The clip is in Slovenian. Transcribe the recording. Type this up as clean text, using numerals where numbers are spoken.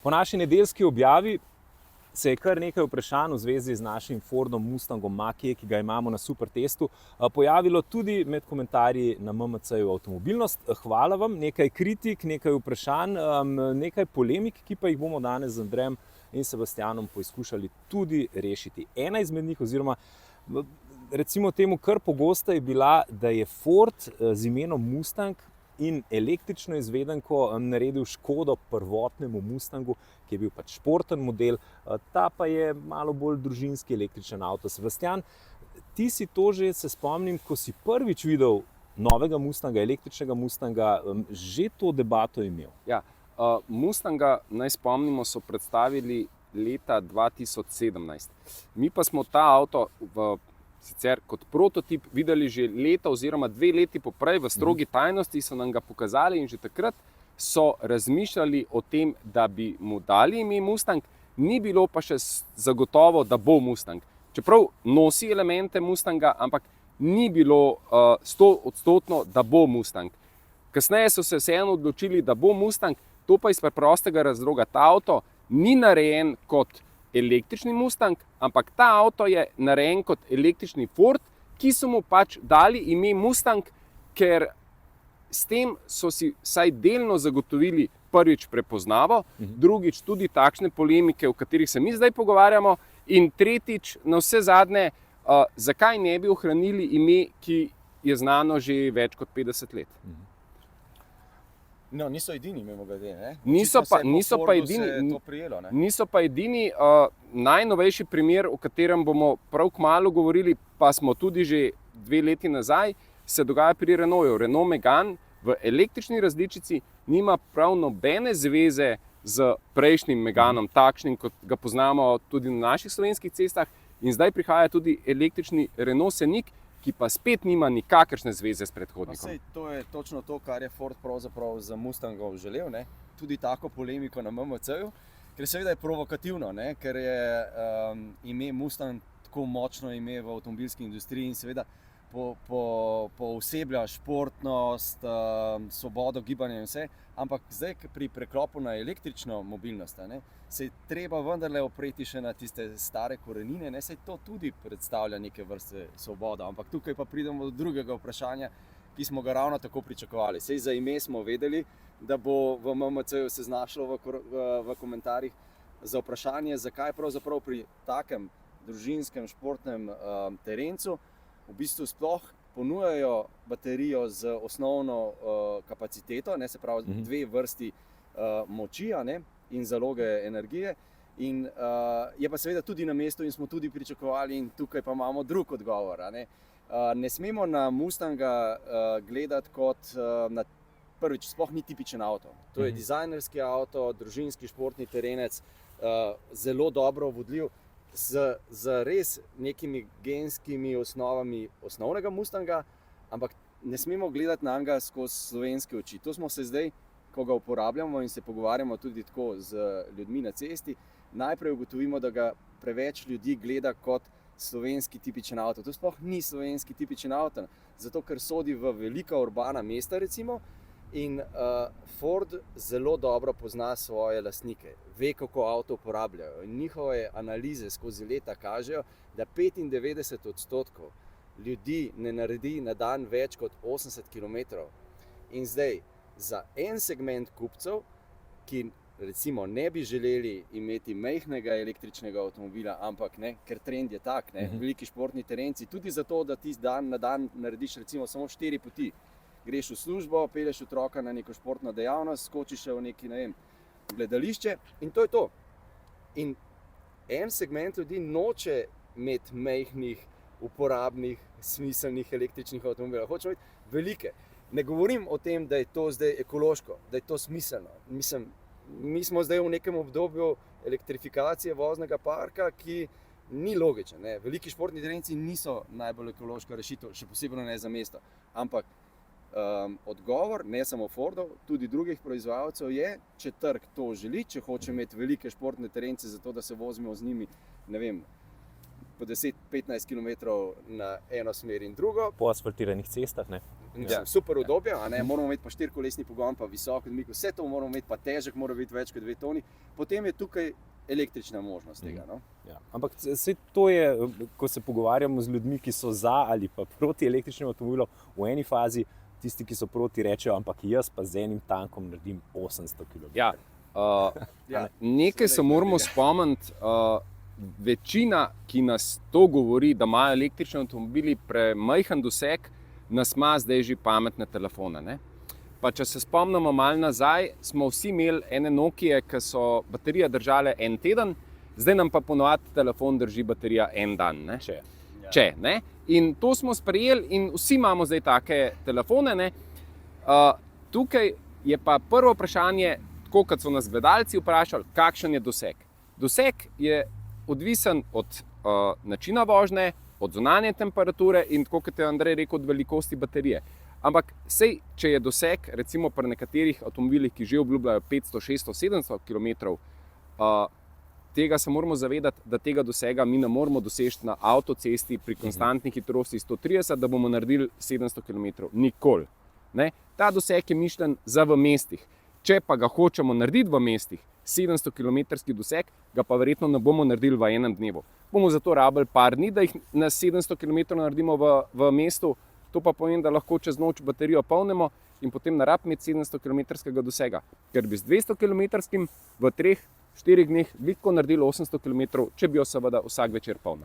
Po naši nedeljski objavi se je kar nekaj vprašanj v zvezi z našim Fordom Mustangom Mach-E, ki ga imamo na Supertestu, pojavilo tudi med komentarji na MMC-ju Avtomobilnost. Hvala vam, nekaj kritik, nekaj vprašanj, nekaj polemik, ki pa jih bomo danes z Andrejem in Sebastianom poskušali tudi rešiti. Ena izmed njih, oziroma recimo temu kar pogosta, je bila, da je Ford z imenom Mustang in električno izvedenko naredil škodo prvotnemu Mustangu, ki je bil pač športen model, ta pa je malo bolj družinski električen avto. Sebastian, ti si to že, se spomnim, ko si prvič videl novega Mustanga, električnega Mustanga, že to debato imel. Ja, Mustanga, naj spomnimo, so predstavili leta 2017. Mi pa smo ta avto sicer kot prototip videli že leta oziroma 2 leti poprej v strogi tajnosti, so nam ga pokazali in že takrat so razmišljali o tem, da bi mu dali ime Mustang, ni bilo pa še zagotovo, da bo Mustang. Čeprav nosi elemente Mustanga, ampak ni bilo 100%, da bo Mustang. Kasneje so se vseeno odločili, da bo Mustang, to pa iz preprostega razloga. Ta avto ni narejen kot električni Mustang, ampak ta avto je narejen kot električni Ford, ki so mu pač dali ime Mustang, ker s tem so si vsaj delno zagotovili prvič prepoznavo, drugič tudi takšne polemike, o katerih se mi zdaj pogovarjamo, in tretjič, na vse zadnje, zakaj ne bi ohranili ime, ki je znano že več kot 50 let. No, niso edini, mimogrede, ne? Niso pa edini. Najnovejši primer, o katerem bomo prav kmalu govorili, pa smo tudi že 2 leti nazaj, se dogaja pri Renaultu. Renault Megane v električni različici nima prav nobene zveze z prejšnjim Meganom, takšnim, kot ga poznamo tudi na naših slovenskih cestah. In zdaj prihaja tudi električni Renault Scenic, ki pa spet nima nikakršne zveze s predhodnikom. Sej, to je točno to, kar je Ford pravzaprav za Mustangov želel, ne? Tudi tako polemiko na MMC-ju, ker seveda je provokativno, ne? Ker je ime Mustang tako močno ime v avtomobilski industriji in seveda pooseblja športnost, svobodo gibanja in vse, ampak zdaj pri preklopu na električno mobilnost, ne, se je treba vendarle opreti še na tiste stare korenine, ne, saj to tudi predstavlja neke vrste svobodo, ampak tukaj pa pridemo do drugega vprašanja, ki smo ga ravno tako pričakovali. Saj za ime smo vedeli, da bo v MMC-ju se znašlo v komentarjih za vprašanje, zakaj pravzaprav pri takem družinskem športnem terencu v bistvu sploh ponujajo baterijo z osnovno kapaciteto, ne, se pravi 2 vrsti moči, ne, in zaloge energije. In je pa seveda tudi na mestu in smo tudi pričakovali, in tukaj pa imamo drug odgovor. Ne smemo na Mustanga gledati kot na prvič, sploh ni tipičen avto. To je dizajnerski avto, družinski športni terenec, zelo dobro vodljiv, z res nekimi genskimi osnovami osnovnega Mustanga, ampak ne smemo gledati na njega skozi slovenske oči. To smo se zdaj, ko ga uporabljamo in se pogovarjamo tudi tako z ljudmi na cesti, najprej ugotovimo, da ga preveč ljudi gleda kot slovenski tipičen avto. To sploh ni slovenski tipičen avto, zato ker sodi v velika urbana mesta recimo, in Ford zelo dobro pozna svoje lastnike, ve, kako avto uporabljajo, in njihove analize skozi leta kažejo, da 95% ljudi ne naredi na dan več kot 80 km. In zdaj, za en segment kupcev, ki recimo ne bi želeli imeti majhnega električnega avtomobila, ampak ne, ker trend je tak, ne, veliki športni terenci, tudi zato, da ti dan na dan narediš recimo samo 4 poti. Greš v službo, pelješ otroka na neko športno dejavnost, skočiš v neki, ne vem, gledališče in to je to. In en segment ljudi noče imeti majhnih, uporabnih, smiselnih električnih avtomobilov. Hoče imeti velike. Ne govorim o tem, da je to zdaj ekološko, da je to smiselno. Mislim, mi smo zdaj v nekem obdobju elektrifikacije voznega parka, ki ni logičen. Ne? Veliki športni terenci niso najbolj ekološka rešitev, še posebej ne za mesto. Ampak odgovor, ne samo Fordov, tudi drugih proizvajalcev je, če trg to želi, če hoče imeti velike športne terence, zato da se vozimo z njimi, ne vem, po 10-15 km na eno smer in drugo. Po asfaltiranih cestah, ne? Mislim, super udobje, moramo imeti pa 4-kolesni pogon, pa visok odmik, vse to moramo imeti, pa težek mora biti več kot 2 toni. Potem je tukaj električna možnost tega. No? Ja. Ampak vse to je, ko se pogovarjamo z ljudmi, ki so za ali pa proti električnim avtomobilom, v eni fazi tisti, ki so proti, rečejo, ampak jaz pa z enim tankom naredim 800 km. Ja. Nekaj se moramo spomniti. Večina, ki nas to govori, da imajo električni avtomobili premajhen doseg, nas ima zdaj že pametne telefone. Ne? Pa če se spomnimo malo nazaj, smo vsi imeli ene Nokije, ki so baterije držale en teden, zdaj nam pa ponovadi telefon drži baterija en dan. Ne? Če, ne? In to smo sprejeli in vsi imamo zdaj take telefone. Ne? Tukaj je pa prvo vprašanje, tako kot so nas gledalci vprašali, kakšen je doseg. Doseg je odvisen od načina vožnje, od zunanje temperature in, tako kot je Andrej rekel, od velikosti baterije. Ampak sej, če je doseg, recimo pri nekaterih avtomobilih, ki že obljubljajo 500, 600, 700 km, tega se moramo zavedati, da tega dosega mi ne moramo doseči na avtocesti pri konstantni hitrosti 130, da bomo naredili 700 km. Nikoli. Ne? Ta doseg je mišljen za v mestih. Če pa ga hočemo narediti v mestih, 700 km doseg, ga pa verjetno ne bomo naredili v enem dnevu. Bomo zato rabili par dni, da jih na 700 km naredimo v mestu, to pa pomeni, da lahko čez noč baterijo polnimo in potem ne rabimo imeti 700 km dosega. Ker bi z 200 km v 3-4 dneh lahko naredili 800 km, če bi jo seveda vsak večer polnili.